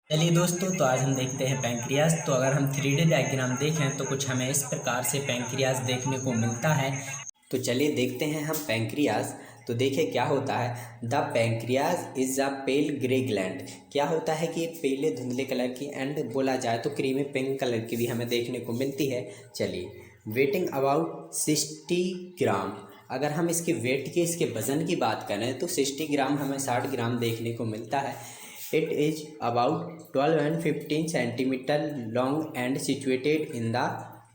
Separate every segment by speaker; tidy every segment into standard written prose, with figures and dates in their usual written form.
Speaker 1: चलिए दोस्तों, तो आज हम देखते हैं पैंक्रियाज। तो अगर हम 3D डायग्राम देखें तो कुछ हमें इस प्रकार से पैंक्रियाज देखने को मिलता है। तो चलिए देखते हैं हम पैंक्रियाज। तो देखिए क्या होता है। The pancreas is a pale grey gland. क्या होता है कि ये पीले धुंधले कलर की एंड बोला जाए तो क्रीमी पिंक कलर की भी हमें देखने को मिलती है। चलिए, वेटिंग अबाउट 60 ग्राम। अगर हम इसके वेट की, इसके वज़न की बात करें तो 60 ग्राम, हमें 60 ग्राम देखने को मिलता है। It is about 12 and 15 centimeter long and situated in the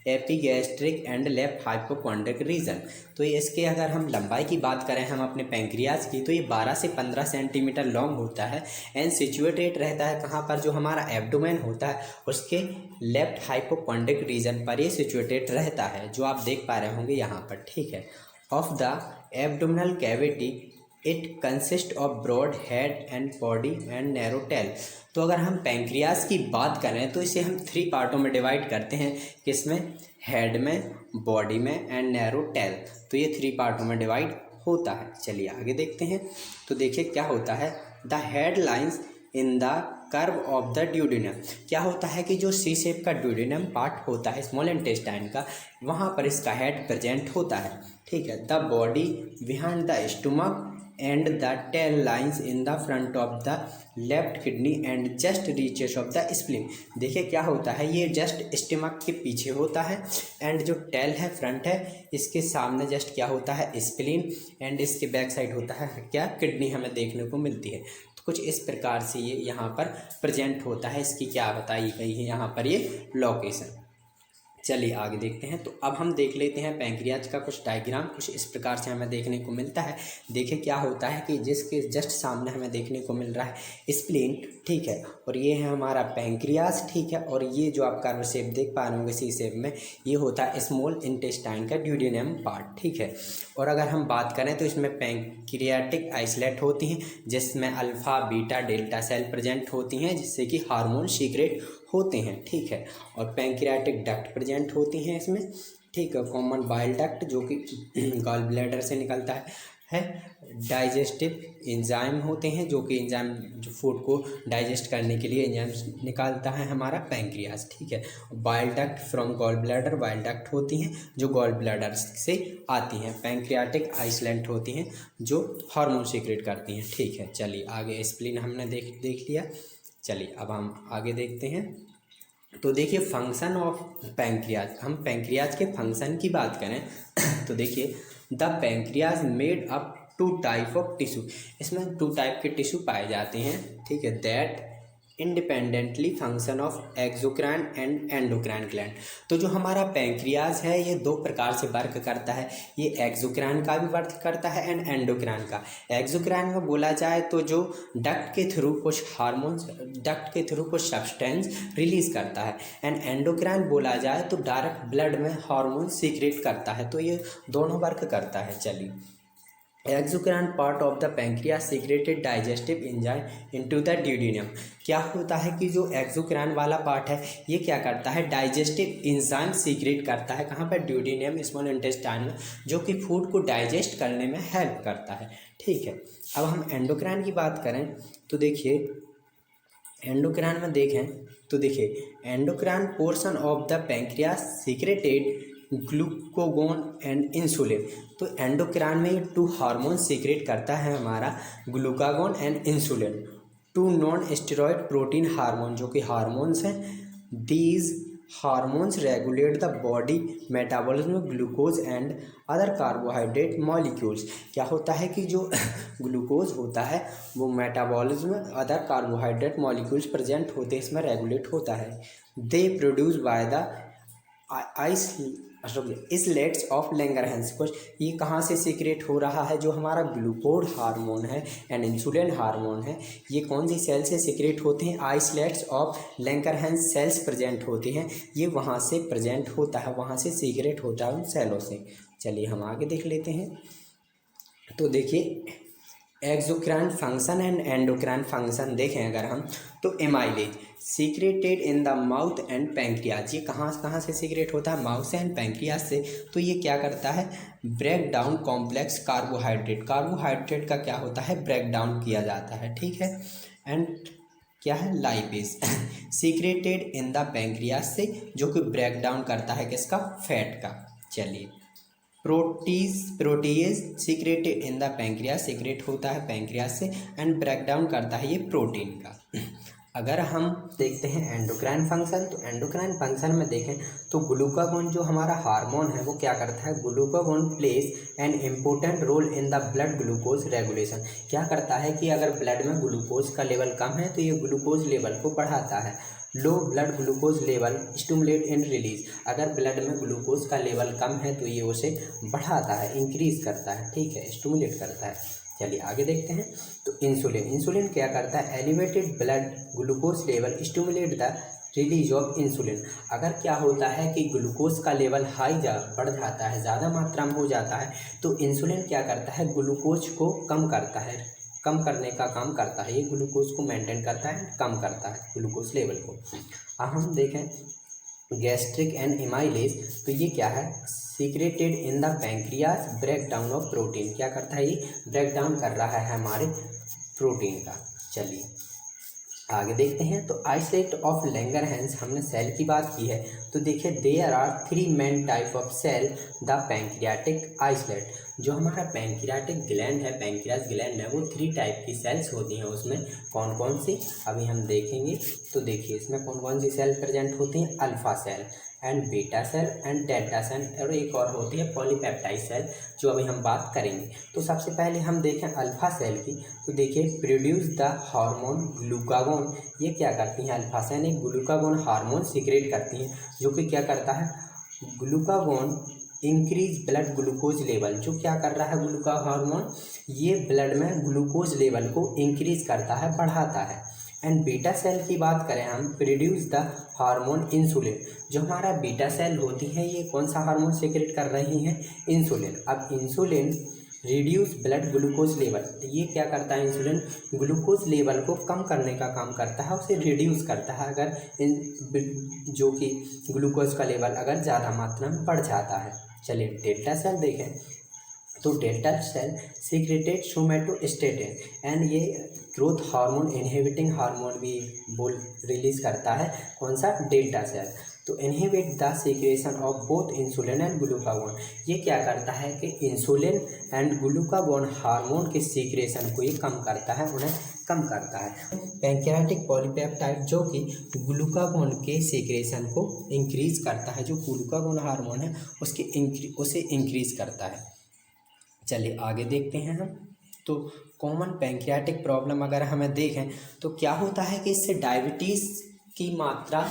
Speaker 1: epigastric and left hypochondriac region. तो ये इसके अगर हम लंबाई की बात करें हम अपने पैंक्रियाज की, तो ये 12 से 15 सेंटीमीटर लॉन्ग होता है एंड सिचुएटेड रहता है कहाँ पर, जो हमारा एब्डोमेन होता है उसके लेफ्ट हाइपोकॉन्ड्रिक रीजन पर ये सिचुएटेड रहता है, जो आप देख पा रहे होंगे यहाँ पर। ठीक है। Of the abdominal cavity it consist of broad head and body and narrow tail. तो अगर हम पैंक्रियाज की बात करें तो इसे हम 3 पार्टों में डिवाइड करते हैं। किसमें? हेड में, बॉडी में एंड नैरो टेल। तो ये 3 पार्टों में डिवाइड होता है। चलिए आगे देखते हैं। तो देखिए क्या होता है। The head lines in the curve of the duodenum. क्या होता है कि जो सी शेप का ड्यूडिनम पार्ट होता है स्मॉल इंटेस्टाइन का, वहाँ पर इसका हेड प्रेजेंट होता है। ठीक है। The body behind the stomach and the tail lines in the front of the left kidney and just reaches of the spleen. देखिए क्या होता है, ये जस्ट स्टमक के पीछे होता है एंड जो टेल है, फ्रंट है, इसके सामने जस्ट क्या होता है, स्प्लीन, एंड इसके बैक साइड होता है क्या, किडनी हमें देखने को मिलती है। तो कुछ इस प्रकार से ये यहाँ पर प्रेजेंट होता है। इसकी क्या बताई गई है यहाँ पर, ये लोकेशन। चलिए आगे देखते हैं। तो अब हम देख लेते हैं पैंक्रियाज का कुछ डायग्राम। कुछ इस प्रकार से हमें देखने को मिलता है। देखिए क्या होता है कि जिसके जस्ट सामने हमें देखने को मिल रहा है स्प्लीन। ठीक है। और ये है हमारा पैंक्रियाज। ठीक है। और ये जो आप कर्व शेप देख पा रहे होंगे सी शेप में, ये होता है स्मॉल इंटेस्टाइन का ड्यूडेनम पार्ट। ठीक है। और अगर हम बात करें तो इसमें पैंक्रियाटिक आइसलेट होती हैं, जिसमें alpha beta delta cell present होती हैं, जिससे कि हार्मोन सीक्रेट होते हैं। ठीक है। और पैंक्रियाटिक डक्ट प्रेजेंट होती हैं इसमें। ठीक है। कॉमन बाइल डक्ट जो कि गॉल ब्लैडर से निकलता है। डाइजेस्टिव एंजाइम होते हैं, जो कि एंजाइम जो फूड को डाइजेस्ट करने के लिए एंजाइम निकालता है हमारा पैंक्रियाज। ठीक है। Bile duct from gall bladder, bile duct होती हैं जो गॉल ब्लैडर से आती हैं। पैंक्रियाटिक आइसलेट होती हैं जो हार्मोन सीक्रेट करती हैं। ठीक है। चलिए आगे स्प्लीन हमने देख लिया। चलिए अब हम आगे देखते हैं। तो देखिए फंक्शन ऑफ पैंक्रियाज। हम पैंक्रियाज के फंक्शन की बात करें तो देखिए the pancreas made up 2 type of tissue. इसमें 2 टाइप के टिश्यू पाए जाते हैं। ठीक है। That independently function of exocrine and endocrine gland. तो जो हमारा पैंक्रियाज है ये 2 प्रकार से वर्क करता है। ये एक्सोक्राइन का भी वर्क करता है एंड एंडोक्राइन का। एक्सोक्राइन में बोला जाए तो जो डक्ट के थ्रू कुछ हार्मोन्स, डक्ट के थ्रू कुछ सब्सटेंस रिलीज करता है। एंड एंडोक्राइन बोला जाए तो डायरेक्ट ब्लड में हार्मोन सीक्रेट करता है। तो ये दोनों वर्क करता है। चलिए, exocrine part of the pancreas secreted digestive enzyme into the duodenum. क्या होता है कि जो एक्सोक्राइन वाला पार्ट है ये क्या करता है, डाइजेस्टिव एंजाइम सीक्रेट करता है। कहाँ पर? ड्यूडेनम, स्मॉल इंटेस्टाइन में, जो कि फूड को डाइजेस्ट करने में हेल्प करता है। ठीक है। अब हम एंडोक्राइन की बात करें तो देखिए एंडोक्राइन में देखें तो देखिए endocrine portion of the pancreas secreted glucagon and insulin. तो एंडोक्राइन में 2 हार्मोन सीक्रेट करता है हमारा, glucagon and insulin. 2 non steroid protein hormone, जो कि हार्मोन्स हैं। These hormones regulate the body metabolism glucose and other carbohydrate molecules. क्या होता है कि जो ग्लूकोज होता है वो metabolism other carbohydrate molecules present होते हैं, इसमें रेगुलेट होता है। They produce by the इसलेट्स of Langerhans. कुछ ये कहाँ से सीक्रेट हो रहा है, जो हमारा ग्लूकोड हार्मोन है एंड इंसुलिन हार्मोन है, ये कौन सी सेल से सीक्रेट होते हैं? Islets of Langerhans cells present होती हैं, ये वहाँ से प्रेजेंट होता है, वहाँ से सीक्रेट होता है उन सेलों से। चलिए हम आगे देख लेते हैं। तो देखिए exocrine function and endocrine function देखें अगर हम तो amylase secreted in the mouth and pancreas. ये कहाँ कहाँ से सीक्रेट होता है? माउथ से एंड पैंक्रियाज से। तो ये क्या करता है? Break down complex carbohydrate. Carbohydrate का क्या होता है? ब्रेक डाउन किया जाता है। ठीक है। एंड क्या है, lipase secreted in the pancreas से, जो कि ब्रेक डाउन करता है किसका, फैट का। चलिए, proteases secreted in the pancreas, secret होता है पैंक्रियास से एंड ब्रेक डाउन करता है ये प्रोटीन का। अगर हम देखते हैं एंडोक्राइन फंक्शन, तो एंडोक्राइन फंक्शन में देखें तो ग्लूकागोन जो हमारा हार्मोन है वो क्या करता है, glucagon plays an important role in the blood glucose regulation. क्या करता है कि अगर ब्लड में ग्लूकोज का लेवल कम है तो ये ग्लूकोज लेवल को बढ़ाता है। Low blood glucose level stimulate in release, अगर ब्लड में ग्लूकोज का लेवल कम है तो ये उसे बढ़ाता है, इंक्रीज करता है, ठीक है, स्टिमुलेट करता है। चलिए आगे देखते हैं। तो इंसुलिन क्या करता है, elevated blood glucose level stimulate the release of insulin. अगर क्या होता है कि ग्लूकोज का लेवल बढ़ जाता है, ज़्यादा मात्रा में हो जाता है, तो इंसुलिन क्या करता है, ग्लूकोज को कम करता है, कम करने का काम करता है। ये ग्लूकोज को मेंटेन करता है, कम करता है ग्लूकोज लेवल को। अब हम देखें गैस्ट्रिक एंड एमाइलेज, तो ये क्या है, secreted in the pancreas break down of protein. क्या करता है, ये ब्रेक डाउन कर रहा है हमारे प्रोटीन का। चलिए आगे देखते हैं। तो आइसोलेट ऑफ लैंगरहैंस, हमने सेल की बात की है, तो देखिए there are 3 main type of cell, the pancreatic isolate. जो हमारा पैंक्रियाटिक ग्लैंड है, पैंक्रियास ग्लैंड है, वो 3 टाइप की सेल्स होती हैं। उसमें कौन कौन सी अभी हम देखेंगे। तो देखिए इसमें कौन कौन सी सेल प्रेजेंट होती हैं, alpha cell and beta cell and delta cell, और एक और होती है पॉलीपेप्टाइड सेल, जो अभी हम बात करेंगे। तो सबसे पहले हम देखें अल्फा सेल की, तो देखिए प्रोड्यूस द हार्मोन ग्लूकागोन। ये क्या करती हैं, अल्फा सेल एक ग्लूकागोन हार्मोन सीक्रेट करती हैं, जो कि क्या करता है, glucagon increase blood glucose level. जो क्या कर रहा है ग्लूका हार्मोन, ये ब्लड में ग्लूकोज लेवल को इंक्रीज करता है, बढ़ाता है। एंड बीटा सेल की बात करें हम, प्रोड्यूस द हार्मोन इंसुलिन। जो हमारा बीटा सेल होती है, ये कौन सा हार्मोन सीक्रेट कर रही हैं, इंसुलिन। अब insulin reduce blood glucose level, ये क्या करता है, इंसुलिन ग्लूकोज लेवल को कम करने का काम करता है, उसे रिड्यूस करता है अगर जो कि ग्लूकोज का लेवल अगर ज़्यादा मात्रा में बढ़ जाता है। चलिए डेल्टा सेल देखें, तो delta cell secreted somatostatin and ये ग्रोथ हार्मोन इनहिबिटिंग हार्मोन भी रिलीज करता है, कौन सा, डेल्टा सेल। तो inhibit the secretion of both insulin and glucagon. ये क्या करता है कि इंसुलिन एंड ग्लूकागोन हार्मोन के सीक्रेशन को ये कम करता है, उन्हें कम करता है। पैंक्रियाटिक पॉलीपेप्टाइड जो कि ग्लूकागोन के सीक्रेशन को इंक्रीज करता है, जो ग्लूकागोन हार्मोन है उसे इंक्रीज करता है। चलिए आगे देखते हैं हम। तो कॉमन पैंक्रियाटिक प्रॉब्लम अगर हमें देखें तो क्या होता है कि इससे डायबिटीज़ की मात्रा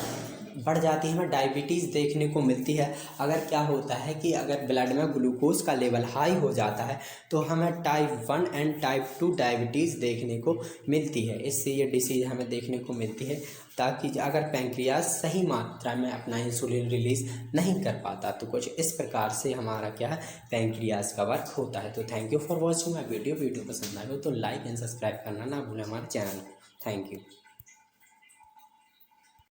Speaker 1: बढ़ जाती है, हमें डायबिटीज़ देखने को मिलती है। अगर क्या होता है कि अगर ब्लड में ग्लूकोज का लेवल हाई हो जाता है तो हमें टाइप 1 एंड टाइप 2 डायबिटीज़ देखने को मिलती है। इससे ये डिसीज़ हमें देखने को मिलती है, ताकि अगर पैंक्रियास सही मात्रा में अपना इंसुलिन रिलीज़ नहीं कर पाता। तो कुछ इस प्रकार से हमारा क्या है, पैंक्रियास का वर्क होता है। तो thank you for watching my video पसंद आए हो तो लाइक एंड सब्सक्राइब करना ना भूलें हमारे चैनल को। Thank you.